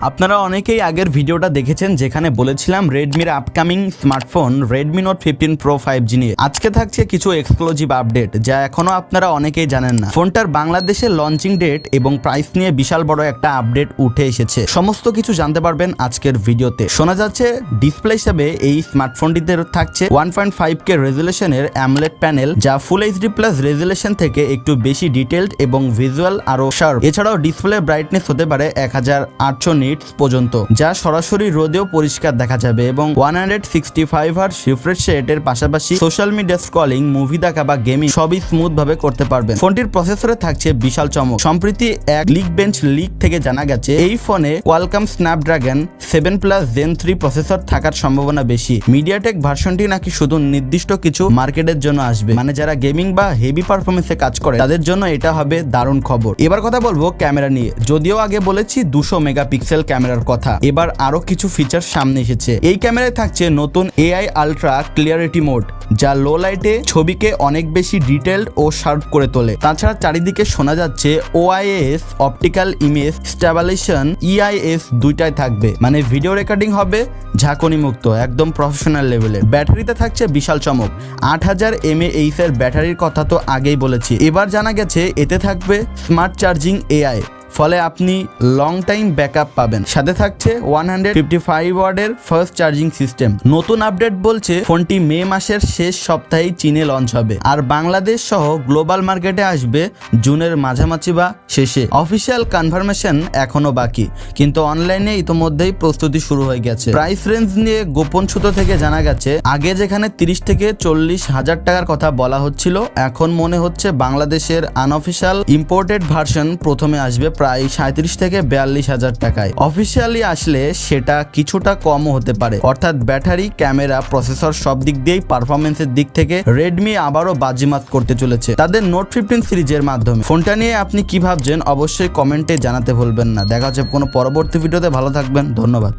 আপনারা অনেকেই আগের ভিডিওটা দেখেছেন যেখানে বলেছিলাম রেডমির upcoming smartphone Redmi note 15 pro 5G নিয়ে। আজকে থাকছে কিছু এক্সক্লুসিভ আপডেট যা এখনো আপনারা অনেকেই জানেন না। ফোনটার বাংলাদেশের লঞ্চিং ডেট এবং প্রাইস নিয়ে বিশাল বড় একটা আপডেট উঠে এসেছে। সমস্ত কিছু জানতে পারবেন আজকের ভিডিওতে। শোনা যাচ্ছে ডিসপ্লে হিসেবে এই স্মার্টফোনটিতে থাকছে 1.5K রেজুলেশনের অ্যামোলেড প্যানেল, যা ফুল এইচডি প্লাস রেজুলেশন থেকে একটু বেশি ডিটেইলড এবং ভিজুয়াল আরো শার্প। এছাড়াও ডিসপ্লে ব্রাইটনেস হতে পারে 1800 নিটস পর্যন্ত, যা সরাসরি রোদেও পরিষ্কার দেখা যাবে এবং 165 হার্টজ রিফ্রেশ রেটের পাশাপাশি সোশ্যাল মিডিয়া স্ক্রলিং, মুভি দেখা বা গেমিং সবই স্মুথ ভাবে করতে পারবেন। ফোনটির প্রসেসরে থাকছে বিশাল চমক। সম্প্রতি এক লিক থেকে জানা গেছে এই ফোনে কোয়ালকম স্ন্যাপড্রাগন 7+ Gen 3 প্রসেসর থাকার সম্ভাবনা বেশি। মিডিয়াটেক ভার্সনটি নাকি শুধু নির্দিষ্ট কিছু মার্কেটের জন্য আসবে, মানে যারা গেমিং বা হেভি পারফরমেন্সে কাজ করে তাদের জন্য এটা হবে দারুণ খবর। এবার কথা বলবো ক্যামেরা নিয়ে। যদিও আগে বলেছি 200 মেগাপিক্সেল ক্যামেরার কথা, এবার আরো কিছু ফিচার সামনে এসেছে। এই ক্যামেরায় থাকছে নতুন AI আলট্রা ক্লিয়ারিটি মোড, যা লো লাইটে ছবিকে অনেক বেশি ডিটেইলড ও শার্প করে তোলে। তাছাড়া চারিদিকে শোনা যাচ্ছে OIS optical image stabilisation EIS দুইটাই থাকবে, মানে ভিডিও রেকর্ডিং হবে ঝাঁকুনি মুক্ত, একদম প্রফেশনাল লেভেলের। ব্যাটারিতে থাকছে বিশাল চমক। 8000 mAh এর ব্যাটারির কথা তো আগেই বলেছি। এবার জানা গেছে এতে থাকবে স্মার্ট চার্জিং AI, ফলে আপনি লং টাইম ব্যাকআপ পাবেন। সাথে থাকছে 155 ওয়াটের ফাস্ট চার্জিং সিস্টেম। নতুন আপডেট বলছে ফোনটি মে মাসের শেষ সপ্তাহেই চীনে লঞ্চ হবে, আর বাংলাদেশ সহ গ্লোবাল মার্কেটে আসবে জুনের মাঝামাঝি বা শেষে। অফিসিয়াল কনফার্মেশন এখনো বাকি, কিন্তু অনলাইনে ইতোমধ্যেই প্রস্তুতি শুরু হয়ে গেছে। প্রাইস রেঞ্জ নিয়ে গোপন সূত্র থেকে জানা গেছে আগে যেখানে 30 থেকে 40 হাজার টাকার কথা বলা হচ্ছিল, এখন মনে হচ্ছে বাংলাদেশের আনঅফিসিয়াল ইম্পোর্টেড ভার্সন প্রথমে আসবে প্রায় 37 থেকে 42 হাজার টাকায়। অফিসিয়ালি আসলে সেটা কিছুটা কমও হতে পারে। অর্থাৎ ব্যাটারি, ক্যামেরা, প্রসেসর সব দিক দিয়েই পারফরমেন্সের দিক থেকে রেডমি আবারও বাজিমাত করতে চলেছে তাদের নোট 15 সিরিজের মাধ্যমে। ফোনটা নিয়ে আপনি কি ভাবছেন অবশ্যই কমেন্টে জানাতে ভুলবেন না। দেখা হচ্ছে কোনো পরবর্তী ভিডিওতে। ভালো থাকবেন, ধন্যবাদ।